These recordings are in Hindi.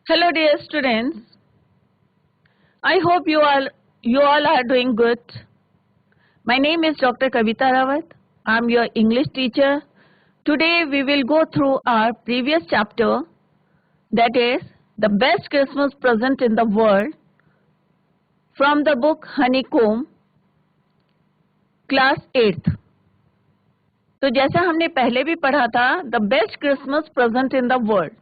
Hello dear students, I hope you all are doing good. My name is Dr. Kavita Rawat. I am your English teacher. Today we will go through our previous chapter, that is the best Christmas present in the world, from the book Honeycomb, class 8th. तो जैसा हमने पहले भी पढ़ा था, the best Christmas present in the world.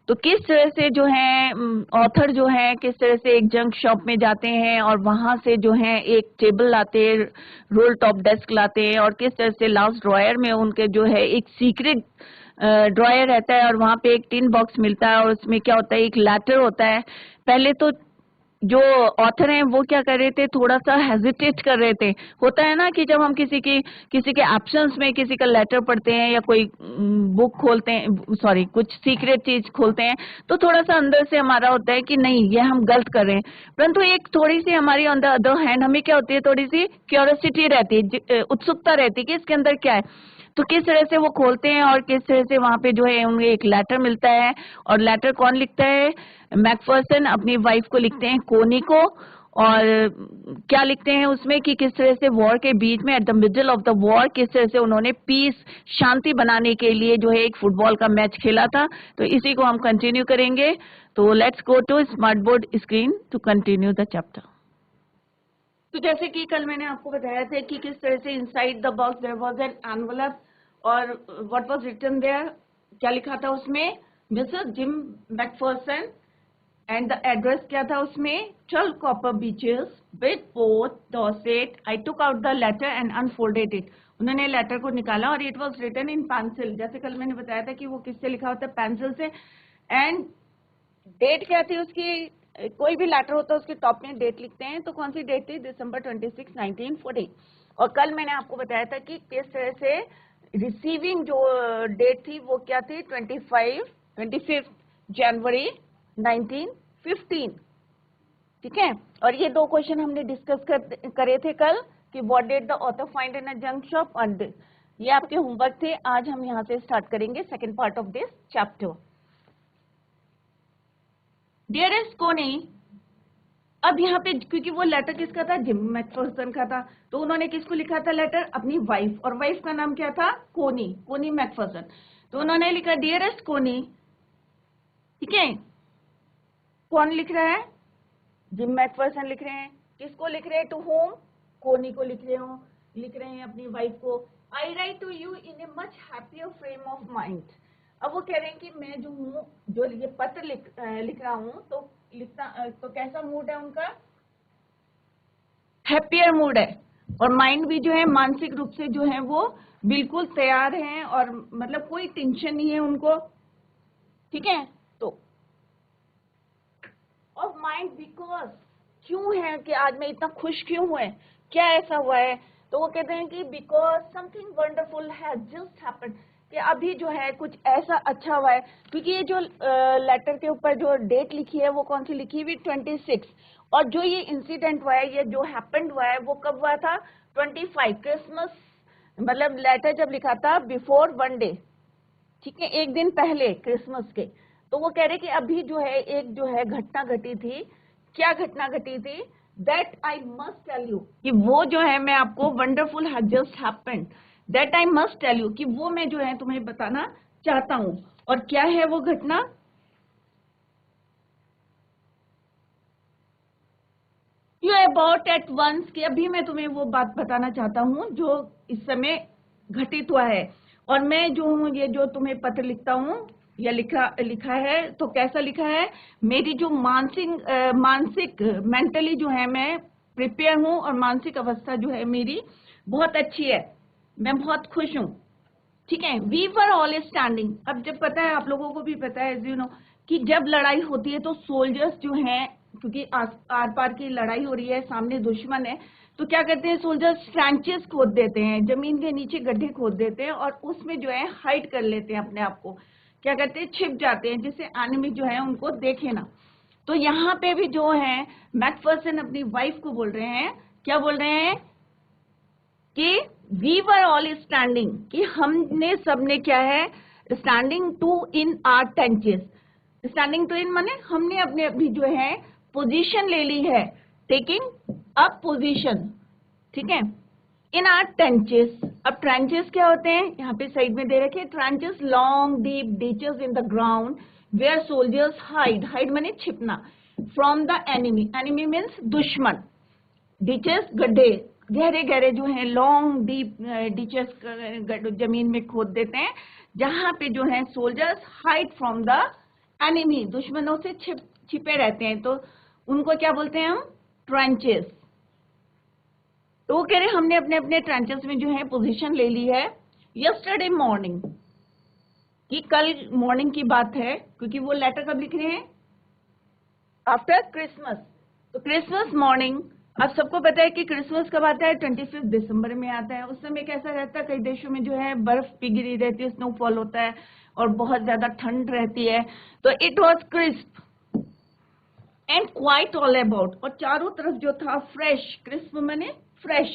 तो किस तरह से जो है ऑथर जो है किस तरह से एक जंक शॉप में जाते हैं और वहां से जो है एक टेबल लाते हैं, रोल टॉप डेस्क लाते हैं, और किस तरह से लास्ट ड्रॉयर में उनके जो है एक सीक्रेट ड्रॉयर रहता है और वहां पे एक टिन बॉक्स मिलता है और उसमें क्या होता है, एक लेटर होता है. पहले तो जो ऑथर हैं वो क्या कर रहे थे, थोड़ा सा हेजिटेट कर रहे थे. होता है ना कि जब हम किसी के एब्सेंस में किसी का लेटर पढ़ते हैं या कोई बुक खोलते हैं, सॉरी कुछ सीक्रेट चीज खोलते हैं, तो थोड़ा सा अंदर से हमारा होता है कि नहीं ये हम गलत कर रहे हैं. परंतु एक थोड़ी सी हमारी ऑन द अदर हैंड हमें क्या होती है, थोड़ी सी क्यूरियोसिटी रहती है, उत्सुकता रहती है कि इसके अंदर क्या है. तो किस तरह से वो खोलते हैं और किस तरह से वहां पे जो है उन्हें एक लेटर मिलता है. और लेटर कौन लिखता है, मैकफर्सन अपनी वाइफ को लिखते हैं, कोनी को. और क्या लिखते हैं उसमें कि किस तरह से वॉर के बीच में, eight the middle of the war, किस तरह से उन्होंने पीस, शांति बनाने के लिए जो है एक फुटबॉल का मैच खेला था. तो इसी को हम कंटिन्यू करेंगे. तो let's go to smart board screen to continue the chapter. तो जैसे कि कल मैंने आपको बताया था कि किस तरह से inside the box there was an envelope, और व्हाट वाज रिटन देयर, क्या लिखा था उसमें, Mrs Jim Macpherson, and the address क्या था उसमें, 12 Copper Beeches with Port Dorset. I took out the letter and unfolded it. उन्होंने लेटर को निकाला और it was written in pencil. जैसे कल मैंने बताया था कि वो किससे लिखा होता है, पेंसिल से. एंड डेट क्या थी उसकी, कोई भी लेटर होता है उसके टॉप में डेट लिखते हैं. तो कौन सी डेट थी, दिसंबर 26, 1940. और कल मैंने आपको बताया था कि किस तरह से रिसीविंग जो डेट थी वो क्या थी, 25 जनवरी 1915. ठीक है. और ये दो क्वेश्चन हमने डिस्कस करे थे कल कि what did the author find in a junk shop. और ये आपके होमवर्क थे. आज हम यहाँ से स्टार्ट करेंगे second part of this chapter. Dearest कोनी, अब यहाँ पे क्योंकि वो लेटर किसका था, जिम मैकफर्सन का था, तो उन्होंने किसको लिखा था लेटर, अपनी वाइफ. और वाइफ का नाम क्या था, कोनी मैकफर्सन. तो उन्होंने लिखा डियरेस्ट कोनी. ठीक है. कौन लिख रहा है, जिम मैकफर्सन लिख रहे हैं. किसको लिख रहे हैं, टू होम, कोनी को लिख रहे हैं अपनी वाइफ को. I write to you in a much happier frame of mind. अब वो कह रहे हैं कि मैं जो हूँ, जो ये पत्र लिख रहा हूँ, तो कैसा मूड है उनका, हैप्पियर मूड है. और माइंड भी जो है मानसिक रूप से जो है वो बिल्कुल तैयार हैं, और मतलब कोई टेंशन नहीं है उनको. ठीक है. तो ऑफ माइंड, बिकॉज, क्यों है कि आज मैं इतना खुश क्यों हुआ है, क्या ऐसा हुआ है. तो वो कहते हैं कि because something wonderful has just happened, कि अभी जो है कुछ ऐसा अच्छा हुआ है. क्योंकि ये जो लेटर के ऊपर जो डेट लिखी है वो कौन सी लिखी हुई, 26. और जो ये इंसिडेंट हुआ है, ये जो हैपेंड हुआ है, वो कब हुआ था, 25 क्रिसमस, मतलब लेटर जब लिखा था बिफोर 1 डे. ठीक है, एक दिन पहले क्रिसमस के. तो वो कह रहे कि अभी जो है एक जो है घटना घटी थी. क्या घटना घटी थी, that I must tell you, कि वो जो है मैं आपको, wonderful has just happened, that I must tell you, कि वो मैं जो है तुम्हें बताना चाहता हूं. और क्या है वो घटना, यू अबाउट एट वंस, कि अभी मैं तुम्हें वो बात बताना चाहता हूं जो इस समय घटित हुआ है. और मैं जो हूँ, ये जो तुम्हें पत्र लिखता हूँ या लिखा है, तो कैसा लिखा है, मेरी जो मानसिक मेंटली जो है मैं प्रिपेयर हूँ, और मानसिक अवस्था जो है मेरी बहुत अच्छी है, मैं बहुत खुश हूँ. ठीक है. We were all standing. अब जब पता है, आप लोगों को भी पता है, यू नो, कि जब लड़ाई होती है तो सोल्जर्स जो हैं, क्योंकि आर पार की लड़ाई हो रही है, सामने दुश्मन है, तो क्या करते हैं सोल्जर्स, ट्रेंचेस खोद देते हैं, जमीन के नीचे गड्ढे खोद देते हैं, और उसमें जो है हाइड कर लेते हैं अपने आप को, क्या करते हैं, छिप जाते हैं, जिससे एनिमी जो है उनको देखे ना. तो यहाँ पे भी जो है मैकफर्सन अपनी वाइफ को बोल रहे हैं, क्या बोल रहे हैं, कि वी वर ऑल स्टैंडिंग, कि हमने सबने क्या है, standing to in our trenches. Standing to in माने हमने अपने अभी जो है पोजीशन ले ली है, टेकिंग अप पोजीशन, ठीक है, इन आर ट्रेंचेस। अब ट्रेंचेस क्या होते हैं, यहाँ पे साइड में दे रखे, trenches long deep ditches in the ground where soldiers hide, hide माने छिपना, from the enemy, enemy means दुश्मन, डिचेस गड्ढे, गहरे गहरे जो है लॉन्ग डीप डिचेस जमीन में खोद देते हैं, जहां पे जो है soldiers hide from the enemy, दुश्मनों से छिपे रहते हैं, तो उनको क्या बोलते हैं हम, ट्रेंचेस। तो वो कह रहे हमने अपने अपने ट्रेंचेस में जो है पोजीशन ले ली है। यस्टरडे मॉर्निंग की, कल मॉर्निंग की बात है, क्योंकि वो लेटर कब लिख रहे हैं, आफ्टर क्रिसमस। तो क्रिसमस मॉर्निंग, आप सबको पता है कि क्रिसमस कब आता है, 25 दिसंबर में आता है। उस समय कैसा रहता है, कई देशों में जो है बर्फ पिघली रहती है, स्नोफॉल होता है और बहुत ज्यादा ठंड रहती है। तो it was crisp and quite all about, और चारों तरफ जो था फ्रेश, क्रिस्प माने फ्रेश,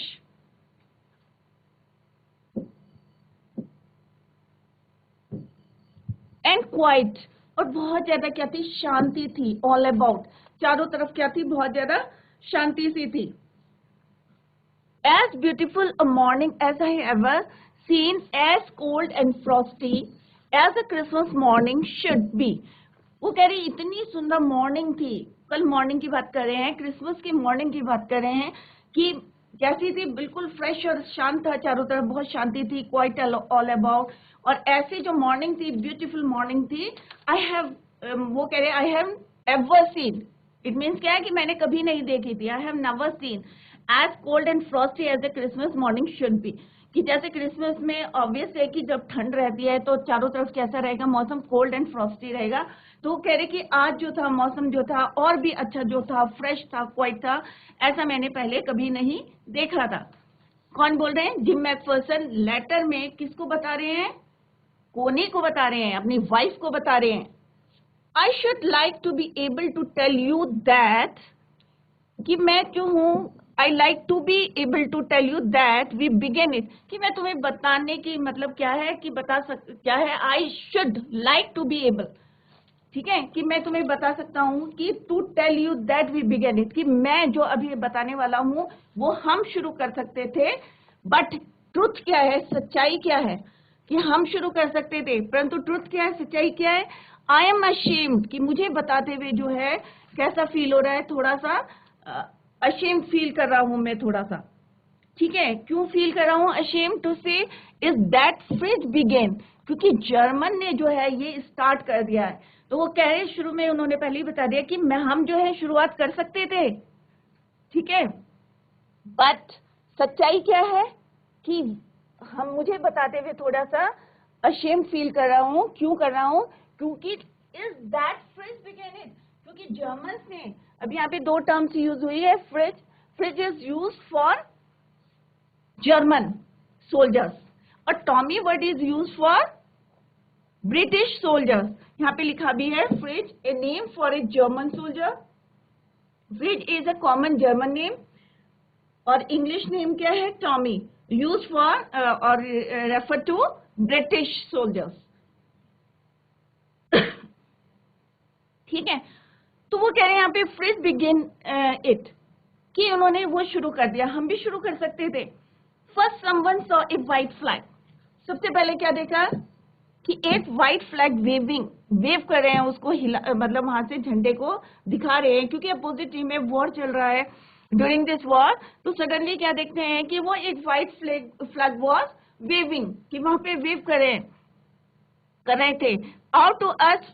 एंड क्वाइट, और बहुत ज्यादा क्या थी, शांति थी, ऑल अबाउट, चारों तरफ क्या थी, बहुत ज्यादा शांति सी थी। As beautiful a morning as I ever seen, as cold and frosty as a Christmas morning should be. वो कह रही इतनी सुंदर मॉर्निंग थी, कल मॉर्निंग की बात कर रहे हैं, क्रिसमस की मॉर्निंग की बात कर रहे हैं, कि कैसी थी, बिल्कुल फ्रेश और शांत था, चारों तरफ बहुत शांति थी, क्वाइट ऑल अबाउट, और ऐसी जो मॉर्निंग थी, ब्यूटीफुल मॉर्निंग थी, आई हैव, वो कह रहे I have ever seen, it means क्या है कि मैंने कभी नहीं देखी थी, I have never seen as cold and frosty as a Christmas morning should be, कि जैसे क्रिसमस में ऑब्वियस है कि जब ठंड रहती है तो चारों तरफ कैसा रहेगा, मौसम कोल्ड एंड फ्रॉस्टी रहेगा। तो कह रहे कि आज जो था मौसम जो था और भी अच्छा जो था, फ्रेश था, क्वाइट था, ऐसा मैंने पहले कभी नहीं देखा था। कौन बोल रहे हैं, जिम मैकफर्सन लेटर में किसको बता रहे हैं, कोनी को बता रहे हैं, अपनी वाइफ को बता रहे हैं। I should like to be able to tell you that, कि मैं जो हूं, I like to be able to tell you that we began it, कि मैं तुम्हें बताने की मतलब क्या है, कि बता क्या है, I should like to be able, ठीक है, कि मैं तुम्हें बता सकता हूं कि to tell you that we began it, कि मैं जो अभी बताने वाला हूं वो हम शुरू कर सकते थे, बट ट्रुथ क्या है, सच्चाई क्या है, कि हम शुरू कर सकते थे, परंतु ट्रुथ क्या है, सच्चाई क्या है, आई एम अशेम्ड, कि मुझे बताते हुए जो है कैसा फील हो रहा है, थोड़ा सा अशेम्ड फील कर रहा हूं मैं, थोड़ा सा, ठीक है, क्यों फील कर रहा हूं अशेम्ड टू से, इज दैट फ्रिज बिगेन, क्योंकि जर्मन ने जो है ये स्टार्ट कर दिया है। तो वो कह रहे शुरू में उन्होंने पहले ही बता दिया कि हम जो है शुरुआत कर सकते थे, ठीक है, बट सच्चाई क्या है कि हम, मुझे बताते हुए थोड़ा सा अशेम फील कर रहा हूं, क्यों कर रहा हूं, क्योंकि is that Fritz began it, क्योंकि जर्मन ने, अब यहाँ पे दो टर्म्स यूज हुई है, Fritz, Fritz is use for German soldiers, और Tommy word is use for British soldiers. यहाँ पे लिखा भी है Fritz, a name for a German soldier, Fritz is a common German name, और इंग्लिश नेम क्या है, टॉमी, यूज फॉर और रेफर टू ब्रिटिश सोल्जर्स, ठीक है। तो वो कह रहे हैं यहाँ पे फ्रिज बिगिन इट, कि उन्होंने वो शुरू कर दिया, हम भी शुरू कर सकते थे। First someone saw a white flag, सबसे पहले क्या देखा कि एक व्हाइट फ्लैग वेविंग, वेव कर रहे हैं उसको, हिला, मतलब वहां से झंडे को दिखा रहे हैं, क्योंकि अपोजिट टीम में वॉर चल रहा है ड्यूरिंग दिस वॉर। तो सडनली क्या देखते हैं कि वो एक व्हाइट फ्लैग वॉज वेविंग, कि वहां पे वेव कर रहे थे, out to us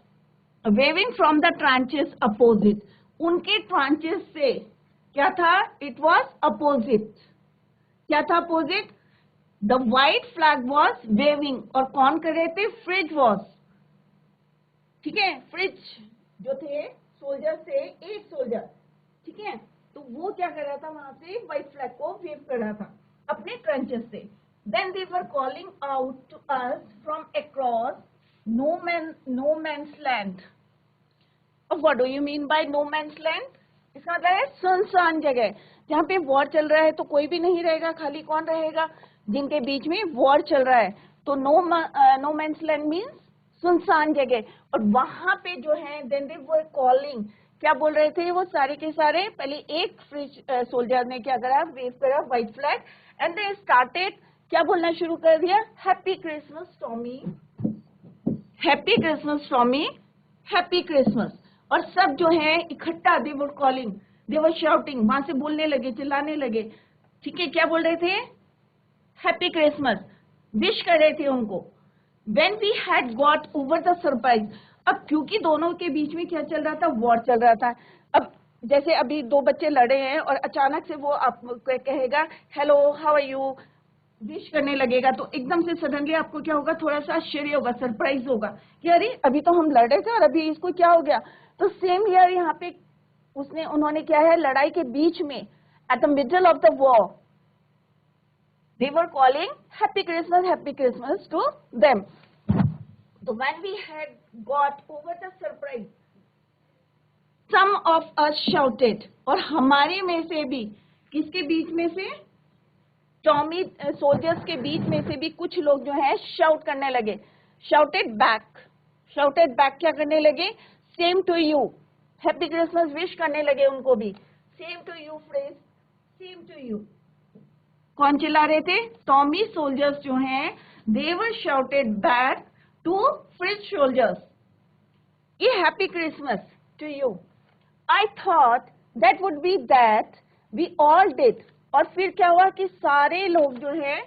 waving from the trenches opposite, उनके ट्रांचेस से क्या था, इट वॉज अपोजिट, क्या था opposite, the white flag was waving, और कौन कर रहे थे, फ्रिज वॉज, ठीक है, फ्रिज जो थे सोल्जर से एक सोल्जर, ठीक है, तो वो क्या कर रहा था, वहां से व्हाइट फ्लैग को वेव कर रहा था अपने ट्रेंचेस से। Then they were calling out to us from across no man's land. अब what do you mean by no man's land, इसका मतलब है सुनसान जगह, जहाँ पे वॉर चल रहा है तो कोई भी नहीं रहेगा, खाली कौन रहेगा, जिनके बीच में वॉर चल रहा है। तो नो मैन्स लैंड मीन्स सुनसान जगह, और वहां पे जो है देन दे वर कॉलिंग, क्या बोल रहे थे वो सारे के सारे, पहले एक फ्रेंच सोल्जर ने क्या करा, वेव करा white flag, and they started क्या बोलना शुरू कर दिया, happy Christmas Tommy, happy Christmas Tommy, happy Christmas. और सब जो है इकट्ठा दे were calling, they were shouting, वहां से बोलने लगे, चिल्लाने लगे, ठीक है, क्या बोल रहे थे, हैप्पी क्रिसमस, विश कर रहे थे उनको। When we had got over the surprise, अब क्योंकि दोनों के बीच में क्या चल रहा था, वॉर चल रहा था। अब जैसे अभी दो बच्चे लड़े हैं और अचानक से वो आपको कहेगा hello how are you, wish करने लगेगा, तो एकदम से सडनली आपको क्या होगा, थोड़ा सा आश्चर्य होगा, सरप्राइज होगा कि अरे अभी तो हम लड़ रहे थे और अभी इसको क्या हो गया। तो सेम हियर, यहाँ पे उन्होंने क्या है, लड़ाई के बीच में, eight the middle of the war, they were calling happy Christmas to them. So when we had got over the surprise, some of us shouted, और हमारे में से भी, किसके बीच में से, टॉमी सोल्जर्स के बीच में से भी कुछ लोग जो है शाउट करने लगे, शाउटेड बैक क्या करने लगे, same to you, happy Christmas wish करने लगे उनको भी, same to you friends, same to you. कौन चिल्ला रहे थे, टॉमी सोल्जर्स जो हैं, they were shouted back to French soldiers, ये happy Christmas to you. I thought that would be that we all did, और फिर क्या हुआ कि सारे लोग जो है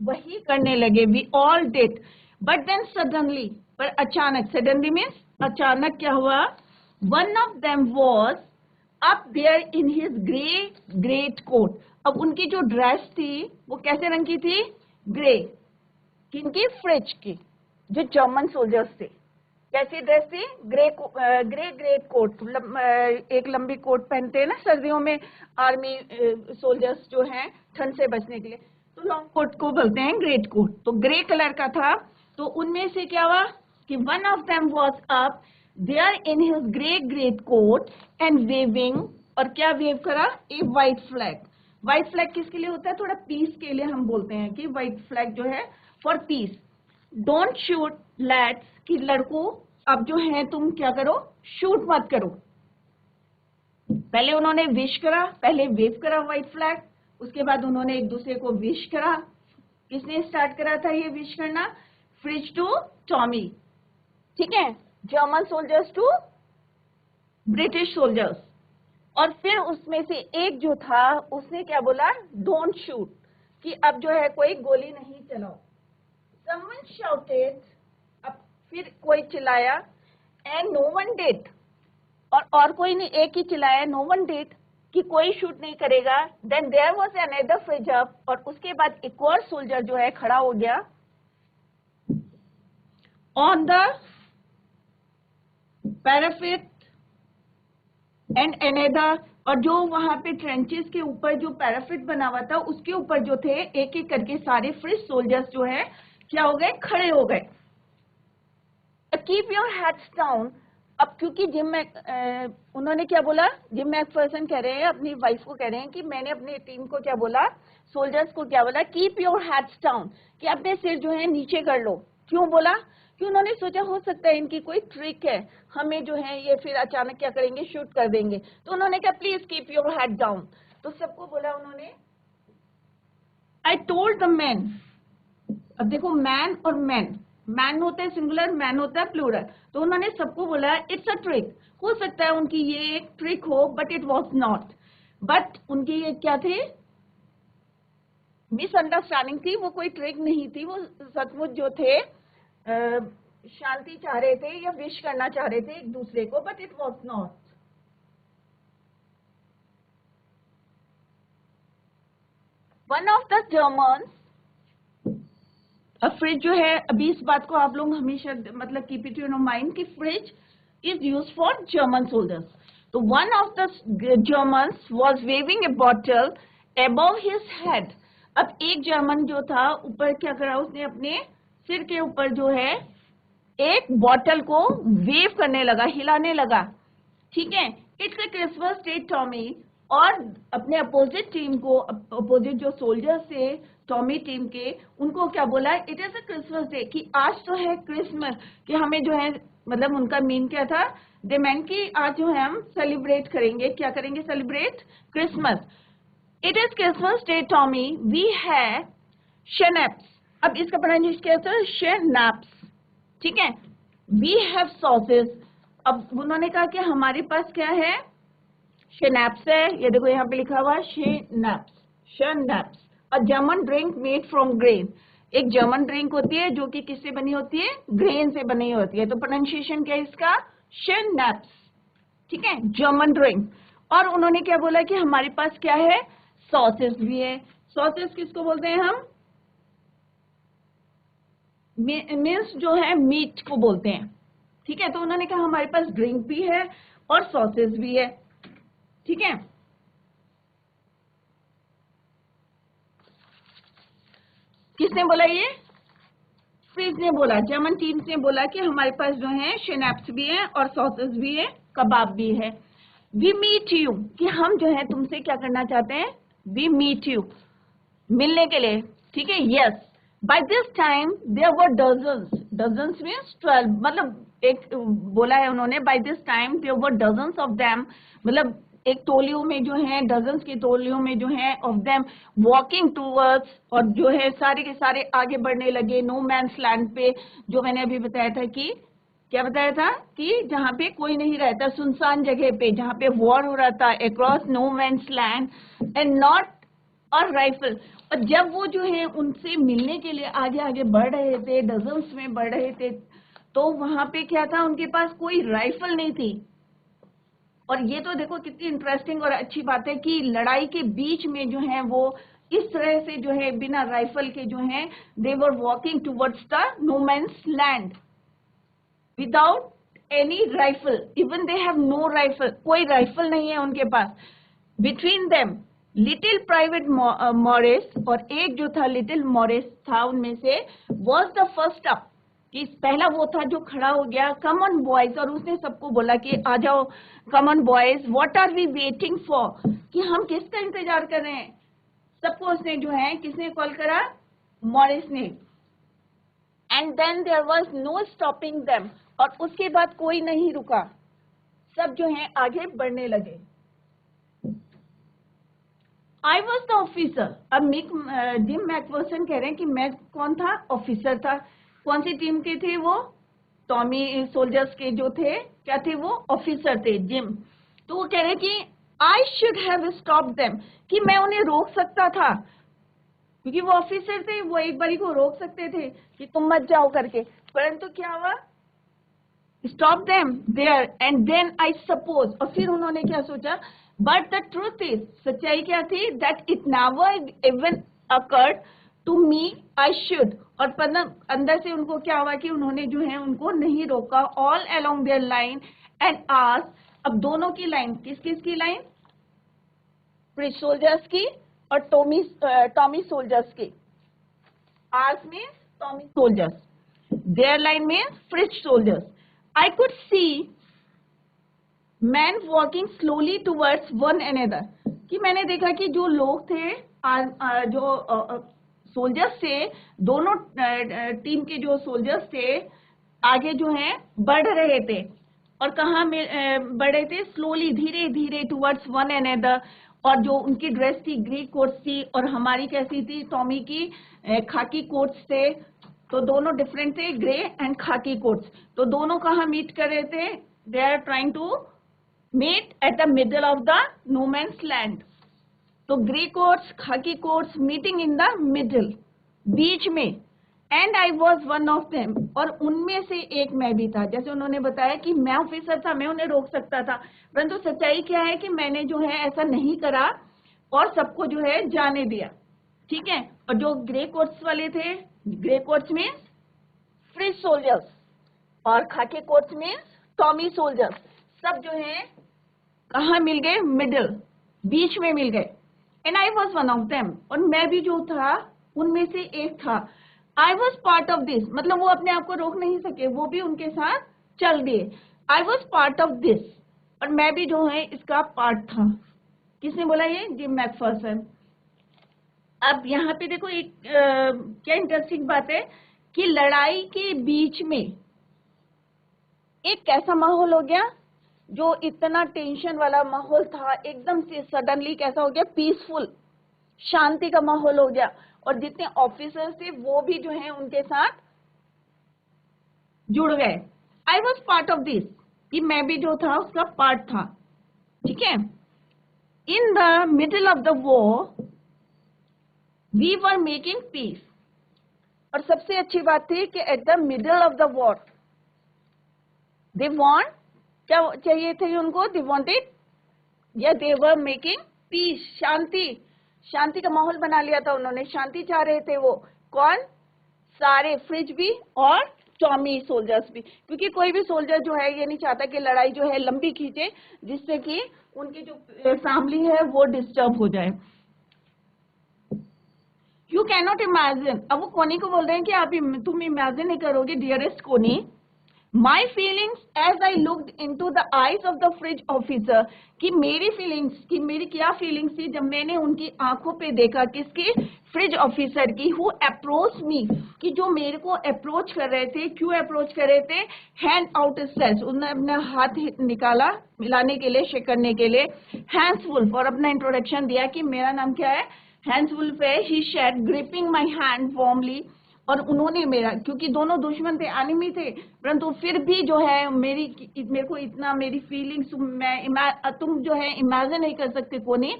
वही करने लगे, we all did, but then suddenly, पर अचानक, सडनली मीन्स अचानक क्या हुआ, one of them was up there in his great coat. अब उनकी जो ड्रेस थी वो कैसे रंग की थी, ग्रे, किनकी, फ्रेंच की, जो जर्मन सोल्जर्स थे, कैसी ड्रेस थी, ग्रे ग्रेट कोट, एक लंबी कोट पहनते हैं ना सर्दियों में आर्मी सोल्जर्स जो हैं ठंड से बचने के लिए, तो लॉन्ग कोट को बोलते हैं ग्रेट कोट, तो ग्रे कलर का था। तो उनमें से क्या हुआ कि one of them was up there in his great coat and waving, और क्या वेव करा, a white flag. White flag किसके लिए होता है, थोड़ा पीस के लिए हम बोलते हैं कि व्हाइट फ्लैग जो है for piece. Don't shoot lads, कि लड़कों अब जो है तुम क्या करो, शूट मत करो। पहले उन्होंने विश करा, पहले वेव करा व्हाइट फ्लैग, उसके बाद उन्होंने एक दूसरे को विश करा। किसने स्टार्ट करा था ये विश करना, फ्रिज टू टॉमी, ठीक है, German soldiers to British soldiers. और फिर उसमें से एक जो था उसने क्या बोला, डोंट शूट, कि अब जो है कोई गोली नहीं चलाओ। समवन शाउटेड, अब फिर कोई चिल्लाया, एंड नो वन डिड, और कोई नहीं, एक ही चिल्लाया, नो वन डिड, कि कोई शूट नहीं करेगा। Then there was another Fritz up, और उसके बाद एक और सोल्जर जो है खड़ा हो गया on the parapet and another, और जो वहां पे ट्रेंचेस के ऊपर जो पैराफिट बना हुआ था उसके ऊपर जो थे, एक एक करके सारे फ्रेंच सोल्जर्स जो है क्या हो गए, खड़े हो गए। कीप योर हेड्स डाउन, अब क्योंकि उन्होंने क्या बोला, जिम मैकफर्सन कह रहे हैं, अपनी वाइफ को कह रहे हैं कि मैंने अपनी टीम को क्या बोला, सोल्जर्स को क्या बोला, कीप योर हेड्स डाउन, कि अपने सिर जो है नीचे कर लो। क्यों बोला, कि उन्होंने सोचा हो सकता है इनकी कोई ट्रिक है, हमें जो है ये फिर अचानक क्या करेंगे, शूट कर देंगे। तो उन्होंने कहा please keep your head down, तो सबको बोला उन्होंने, आई टोल्ड द मैन, अब देखो मैन और मैन होता है सिंगुलर, मैन होता है प्लूरल, तो उन्होंने सबको बोला इट्स अ ट्रिक, हो सकता है उनकी ये एक ट्रिक हो, but it was not, but उनकी ये क्या थे, मिसअंडरस्टैंडिंग थी, वो कोई ट्रिक नहीं थी, वो सचमुच जो थे शांति चाह रहे थे या विश करना चाह रहे थे एक दूसरे को, but it was not. One of the Germans, fridge जो है, अभी इस बात को आप लोग हमेशा मतलब कीप इट इन माइंड कि Fritz is use for German soldiers. तो one of the Germans was waving a bottle above his head, अब एक जर्मन जो था ऊपर क्या करा, उसने अपने सिर के ऊपर जो है एक बॉटल को वेव करने लगा, हिलाने लगा, ठीक है, it's a Christmas day Tommy, और अपने अपोजिट टीम को, अपोजिट जो सोल्जर्स थे टॉमी टीम के, उनको क्या बोला, it is a Christmas day, कि आज तो है क्रिसमस, कि हमें जो है, मतलब उनका मीन क्या था, दे मैन कि आज जो है हम सेलिब्रेट करेंगे, क्या करेंगे, celebrate Christmas. It is Christmas day Tommy, we have schnapps. अब इसका प्रोनाउंसिएशन क्या होता है, शेनेप्स, ठीक है। We have sausages. अब उन्होंने कहा कि हमारे पास क्या है, शेनेप्स है, ये देखो यहाँ पे लिखा हुआ है schnapps, schnapps, a German drink made from grain. एक जर्मन ड्रिंक होती है जो कि किससे बनी होती है, ग्रेन से बनी होती है। तो प्रोनाउंसिएशन क्या है इसका, शेनेप्स, ठीक है, जर्मन ड्रिंक। और उन्होंने क्या बोला कि हमारे पास क्या है, सॉसेस भी है। सॉसेस किसको बोलते हैं हम, मीन्स जो है मीट को बोलते हैं, ठीक है। तो उन्होंने कहा हमारे पास ड्रिंक भी है और सॉसेस भी है, ठीक है। किसने बोला ये, फ्रिज ने बोला, जर्मन टीम्स ने बोला कि हमारे पास जो है शेनेप्स भी है और सॉसेस भी है, कबाब भी है। वी मीट यू, कि हम जो है तुमसे क्या करना चाहते हैं, वी मीट यू, मिलने के लिए, ठीक है। Yes, by this time there were dozens, dozens means 12, मतलब एक बोला है उन्होंने, by this time there were dozens of them, मतलब एक टोलियों में जो है, डजन्स की टोलियों में जो है, ऑफ देम वॉकिंग टूवर्ड्स, और जो है सारे के सारे आगे बढ़ने लगे नो मैन्स लैंड पे, जो मैंने अभी बताया था कि क्या बताया था, कि जहाँ पे कोई नहीं रहता, सुनसान जगह पे, जहाँ पे वॉर हो रहा था, across no man's land and not और राइफल। और जब वो जो है उनसे मिलने के लिए आगे आगे बढ़ रहे थे, डजन्स में बढ़ रहे थे, तो वहां पे क्या था, उनके पास कोई राइफल नहीं थी। और ये तो देखो कितनी इंटरेस्टिंग और अच्छी बात है कि लड़ाई के बीच में जो है वो इस तरह से जो है बिना राइफल के जो है, they were walking towards the no man's land without any rifle, even they have no rifle, कोई राइफल नहीं है उनके पास। Between them little private Morris, और एक जो था लिटिल मॉरिस था उनमें से, वॉज द फर्स्ट अप, कि पहला वो था जो खड़ा हो गया, कम ऑन बॉयज, और उसने सबको बोला कि आ जाओ, come on boys, what are we waiting for, कि हम किसका इंतजार कर रहे हैं। सबको उसने जो है, किसने कॉल करा, मॉरिस ने। And then there was no stopping them, और उसके बाद कोई नहीं रुका, सब जो है आगे बढ़ने लगे। I was the officer. अब जिम मैकफर्सन कह रहे हैं कि मैं कौन था, ऑफिसर था। कौन सी टीम के थे वो, टॉमी सोल्जर्स के जो थे, क्या थे वो, ऑफिसर थे, जिम। तो वो कह रहे कि I should have stop them, कि मैं उन्हें रोक सकता था, क्योंकि वो ऑफिसर थे, वो एक बारी को रोक सकते थे कि तुम मत जाओ करके, परंतु क्या हुआ, stop them there, and then I suppose, और फिर उन्होंने क्या सोचा, बट द ट्रूथ इज, सच्चाई क्या थी, that it never even occurred to me, I should, और अंदर से उनको क्या हुआ कि उन्होंने जो है उनको नहीं रोका, all along their line and ours. अब दोनों की लाइन, किस किस की लाइन, ब्रिटिश सोल्जर्स की और टॉमी सोल्जर्स की। Ours means Tommy soldiers, their line means French soldiers. I could see men walking slowly towards one another, कि मैंने देखा कि जो लोग थे, जो सोल्जर्स थे, दोनों टीम के जो सोल्जर्स थे, आगे जो है बढ़ रहे थे, और कहाँ बढ़ रहे थे, स्लोली, धीरे धीरे, टुवर्ड्स वन अनदर। और जो उनकी ड्रेस थी, ग्रे कोट्स थी, और हमारी कैसी थी, टॉमी की खाकी कोट्स थे। तो दोनों डिफरेंट थे, ग्रे एंड खाकी कोट्स। तो दोनों कहाँ मीट कर रहे थे, they are trying to meet at the middle of the no man's land. तो grey coats, khaki coats meeting in the middle, बीच में। And I was one of them, और उनमें से एक मैं भी था। जैसे उन्होंने बताया कि मैं ऑफिसर था, मैं उन्हें रोक सकता था, परंतु सच्चाई क्या है कि मैंने जो है ऐसा नहीं करा और सबको जो है जाने दिया, ठीक है। और जो ग्रे कोट्स वाले थे, grey quotes means French soldiers, और खाकी कोट्स मीन्स टॉमी सोल्जर्स, सब जो है कहाँ मिल गए, मिडिल, बीच में मिल गए। And I was one of them, और मैं भी जो था उनमें से एक था। I was part of this, मतलब वो अपने आप को रोक नहीं सके, वो भी उनके साथ चल दिए। I was part of this, और मैं भी जो है इसका पार्ट था। किसने बोला ये, जिम मैकफर्सन। अब यहाँ पे देखो एक क्या इंटरेस्टिंग बात है कि लड़ाई के बीच में एक कैसा माहौल हो गया, जो इतना टेंशन वाला माहौल था एकदम से सडनली कैसा हो गया, पीसफुल, शांति का माहौल हो गया। और जितने ऑफिसर्स थे वो भी जो है उनके साथ जुड़ गए। I was part of this, कि मैं भी जो था उसका पार्ट था, ठीक है। In the middle of the war we were making peace. और सबसे अच्छी बात थी कि at the middle of the war they want, क्या चाहिए थे उनको, दे वांटेड, या दे वर मेकिंग पीस, शांति, शांति का माहौल बना लिया था उन्होंने, शांति चाह रहे थे वो। कौन? सारे, फ्रिज भी और टॉमी सोल्जर्स भी, क्योंकि कोई भी सोल्जर जो है ये नहीं चाहता कि लड़ाई जो है लंबी खींचे, जिससे कि उनकी जो फैमिली है वो डिस्टर्ब हो जाए। यू कैन नॉट इमेजिन, अब वो कोनी को बोल रहे हैं कि आप तुम इमेजिन नहीं करोगे dearest Connie, my feelings as I looked into the eyes of the Fritz officer, कि मेरी फीलिंग्स, कि मेरी क्या फीलिंग्स थी जब मैंने उनकी आंखों पे देखा, किसकी, फ्रिज ऑफिसर की, हु अप्रोच मी, कि जो मेरे को अप्रोच कर रहे थे। क्यों अप्रोच कर रहे थे? हैंड आउट स्ट्रेच, उन्होंने अपना हाथ निकाला मिलाने के लिए, शेक करने के लिए। हैंड्स वुल्फ, और अपना इंट्रोडक्शन दिया कि मेरा नाम क्या है, हैंड्स वुल्फ है। He shed gripping my hand warmly, और उन्होंने मेरा, क्योंकि दोनों दुश्मन थे, एनिमी थे, परंतु फिर भी जो है मेरे को इतना, मेरी फीलिंग्स तुम जो है इमेजिन नहीं कर सकते कोनी,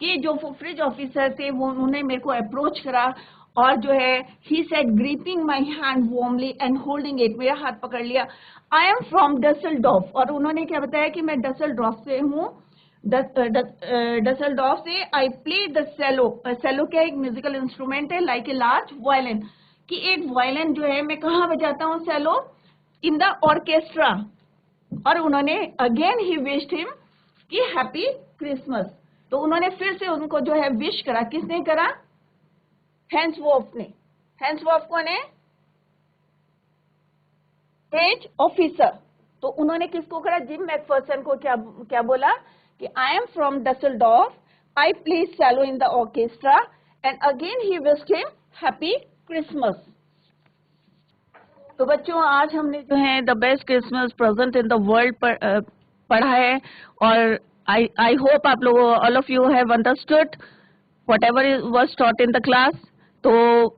कि जो फ्रिज ऑफिसर थे वो उन्होंने मेरे को अप्रोच करा, और जो है he said gripping my hand warmly and holding it, मेरा हाथ पकड़ लिया। आई एम फ्रॉम डसेल्डॉर्फ, और उन्होंने क्या बताया कि मैं डसेल्डॉर्फ से हूँ, डसेल्डॉर्फ से। आई प्ले द सेलो, सेलो क्या एक म्यूजिकल इंस्ट्रूमेंट है, लाइक ए लार्ज वायलिन, कि एक वायलिन जो है मैं कहाँ बजाता हूँ, सेलो, इन द ऑर्केस्ट्रा। और उन्होंने अगेन ही विश्ड हिम कि हैप्पी क्रिसमस, तो उन्होंने फिर से उनको जो है विश करा। किसने करा? हैंस वॉफ ने। हैंस वॉफ कौन है? Fridge officer. तो उन्होंने किसको करा? जिम मैकफर्सन को क्या बोला कि I am from Dusseldorf, I play cello in the orchestra, and again he wished him happy Christmas. तो बच्चों, आज हमने जो है the best Christmas present in the world पढ़ा है, और आई होप आप लोगों, all of you have understood whatever was taught in the class. तो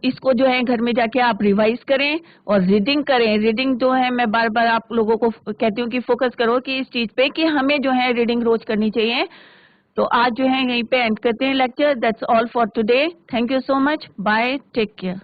इसको जो है घर में जाके आप रिवाइज करें और रीडिंग करें। रीडिंग जो है मैं बार बार आप लोगों को कहती हूँ कि फोकस करो कि इस चीज पे, कि हमें जो है रीडिंग रोज करनी चाहिए। तो आज जो है यहीं पे एंड करते हैं lecture. That's all for today. Thank you so much. Bye, take care.